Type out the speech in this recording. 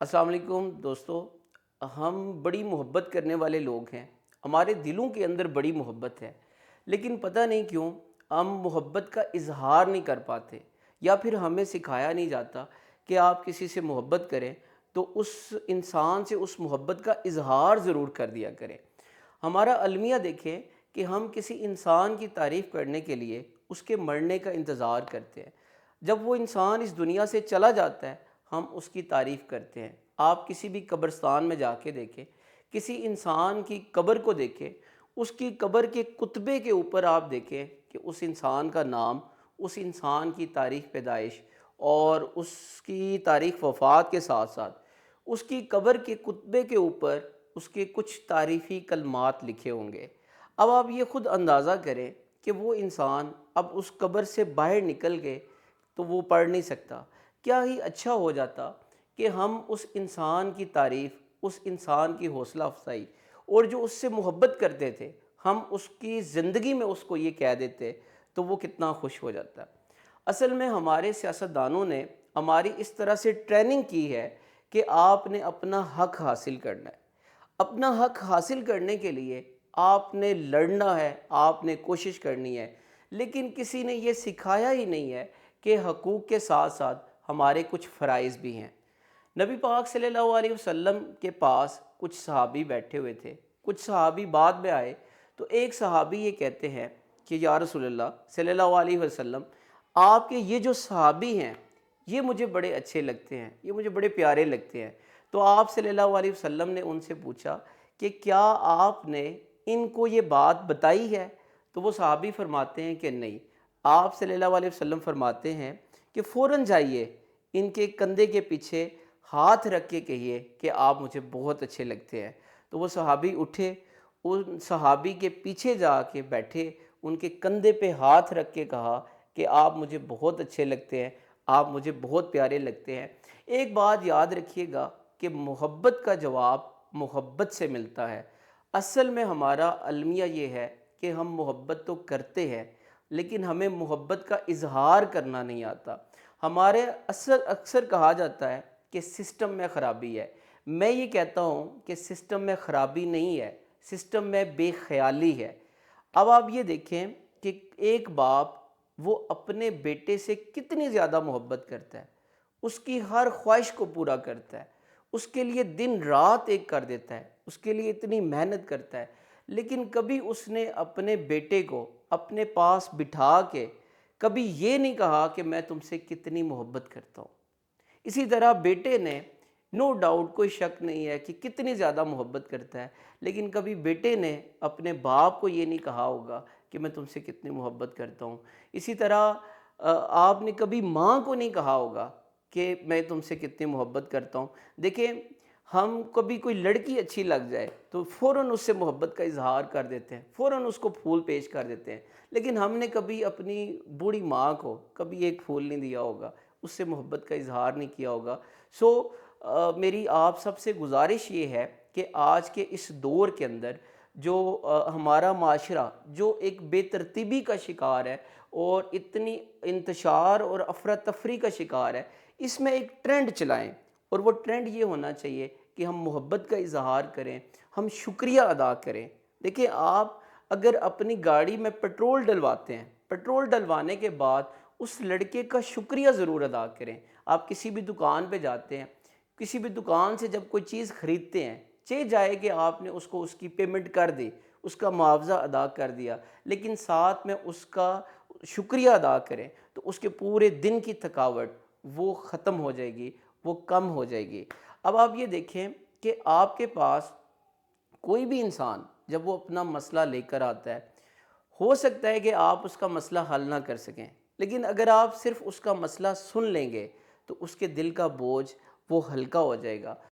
अस्सलाम वालेकुम दोस्तों। हम बड़ी मोहब्बत करने वाले लोग हैं। हमारे दिलों के अंदर बड़ी मोहब्बत है, लेकिन पता नहीं क्यों हम मोहब्बत का इजहार नहीं कर पाते, या फिर हमें सिखाया नहीं जाता कि आप किसी से मोहब्बत करें तो उस इंसान से उस मोहब्बत का इजहार ज़रूर कर दिया करें। हमारा अलमिया देखें कि हम किसी इंसान की तारीफ़ करने के लिए उसके मरने का इंतज़ार करते हैं। जब वो इंसान इस दुनिया से चला जाता है, हम उसकी तारीफ़ करते हैं। आप किसी भी कब्रिस्तान में जाके देखें, किसी इंसान की कब्र को देखें, उसकी कब्र के कुतबे के ऊपर आप देखें कि उस इंसान का नाम, उस इंसान की तारीख़ पैदाइश और उसकी तारीख़ वफ़ात के साथ साथ उसकी कब्र के कुतबे के ऊपर उसके कुछ तारीफ़ी कलमात लिखे होंगे। अब आप ये ख़ुद अंदाज़ा करें कि वो इंसान अब उस कब्र से बाहर निकल के तो वो पढ़ नहीं सकता। क्या ही अच्छा हो जाता कि हम उस इंसान की तारीफ़, उस इंसान की हौसला अफजाई और जो उससे मोहब्बत करते थे, हम उसकी ज़िंदगी में उसको ये कह देते तो वो कितना खुश हो जाता। असल में हमारे सियासतदानों ने हमारी इस तरह से ट्रेनिंग की है कि आपने अपना हक हासिल करना है। अपना हक हासिल करने के लिए आपने लड़ना है, आपने कोशिश करनी है, लेकिन किसी ने ये सिखाया ही नहीं है कि हकूक़ के साथ साथ हमारे कुछ फ़राइज़ भी हैं। नबी पाक सल्लल्लाहु अलैहि वसल्लम के पास कुछ सहाबी बैठे हुए थे। कुछ सहाबी बाद में आए तो एक सहाबी ये कहते हैं कि या रसूलल्लाह सल्लल्लाहु अलैहि वसल्लम, आपके ये जो सहाबी हैं ये मुझे बड़े अच्छे लगते हैं, ये मुझे बड़े प्यारे लगते हैं। तो आप सल्लल्लाहु अलैहि वसल्लम ने उनसे पूछा कि क्या आपने इनको ये बात बताई है? तो वो सहाबी फरमाते हैं कि नहीं। आप सल्लल्लाहु अलैहि वसल्लम फरमाते हैं कि फ़ौरन जाइए, इनके कंधे के पीछे हाथ रख के कहिए कि आप मुझे बहुत अच्छे लगते हैं। तो वो सहाबी उठे, उन सहाबी के पीछे जाके बैठे, उनके कंधे पे हाथ रख के कहा कि आप मुझे बहुत अच्छे लगते हैं, आप मुझे बहुत प्यारे लगते हैं। एक बात याद रखिएगा कि मोहब्बत का जवाब मोहब्बत से मिलता है। असल में हमारा अलमिया ये है कि हम मोहब्बत तो करते हैं, लेकिन हमें मोहब्बत का इजहार करना नहीं आता। हमारे अक्सर कहा जाता है कि सिस्टम में ख़राबी है। मैं ये कहता हूँ कि सिस्टम में ख़राबी नहीं है, सिस्टम में बेख्याली है। अब आप ये देखें कि एक बाप वो अपने बेटे से कितनी ज़्यादा मोहब्बत करता है, उसकी हर ख्वाहिश को पूरा करता है, उसके लिए दिन रात एक कर देता है, उसके लिए इतनी मेहनत करता है, लेकिन कभी उसने अपने बेटे को अपने पास बिठा के कभी ये नहीं कहा कि मैं तुमसे कितनी मोहब्बत करता हूँ। इसी तरह बेटे ने, नो डाउट कोई शक नहीं है कि कितनी ज़्यादा मोहब्बत करता है, लेकिन कभी बेटे ने अपने बाप को ये नहीं कहा होगा कि मैं तुमसे कितनी मोहब्बत करता हूँ। इसी तरह आपने कभी माँ को नहीं कहा होगा कि मैं तुमसे कितनी मोहब्बत करता हूँ। देखिए, हम कभी कोई लड़की अच्छी लग जाए तो फ़ौरन उससे मोहब्बत का इजहार कर देते हैं, फ़ौरन उसको फूल पेश कर देते हैं, लेकिन हमने कभी अपनी बूढ़ी माँ को कभी एक फूल नहीं दिया होगा, उससे मोहब्बत का इजहार नहीं किया होगा। सो मेरी आप सबसे गुजारिश ये है कि आज के इस दौर के अंदर जो हमारा माशरा जो एक बेतरतीबी का शिकार है और इतनी इंतशार और अफरा तफरी का शिकार है, इसमें एक ट्रेंड चलाएं। और वो ट्रेंड ये होना चाहिए कि हम मोहब्बत का इजहार करें, हम शुक्रिया अदा करें। देखिए, आप अगर अपनी गाड़ी में पेट्रोल डलवाते हैं, पेट्रोल डलवाने के बाद उस लड़के का शुक्रिया ज़रूर अदा करें। आप किसी भी दुकान पे जाते हैं, किसी भी दुकान से जब कोई चीज़ ख़रीदते हैं, चे जाए कि आपने उसको उसकी पेमेंट कर दी, उसका मुआवजा अदा कर दिया, लेकिन साथ में उसका शुक्रिया अदा करें, तो उसके पूरे दिन की थकावट वो ख़त्म हो जाएगी, वो कम हो जाएगी। अब आप ये देखें कि आपके पास कोई भी इंसान जब वो अपना मसला लेकर आता है, हो सकता है कि आप उसका मसला हल ना कर सकें, लेकिन अगर आप सिर्फ़ उसका मसला सुन लेंगे, तो उसके दिल का बोझ वो हल्का हो जाएगा।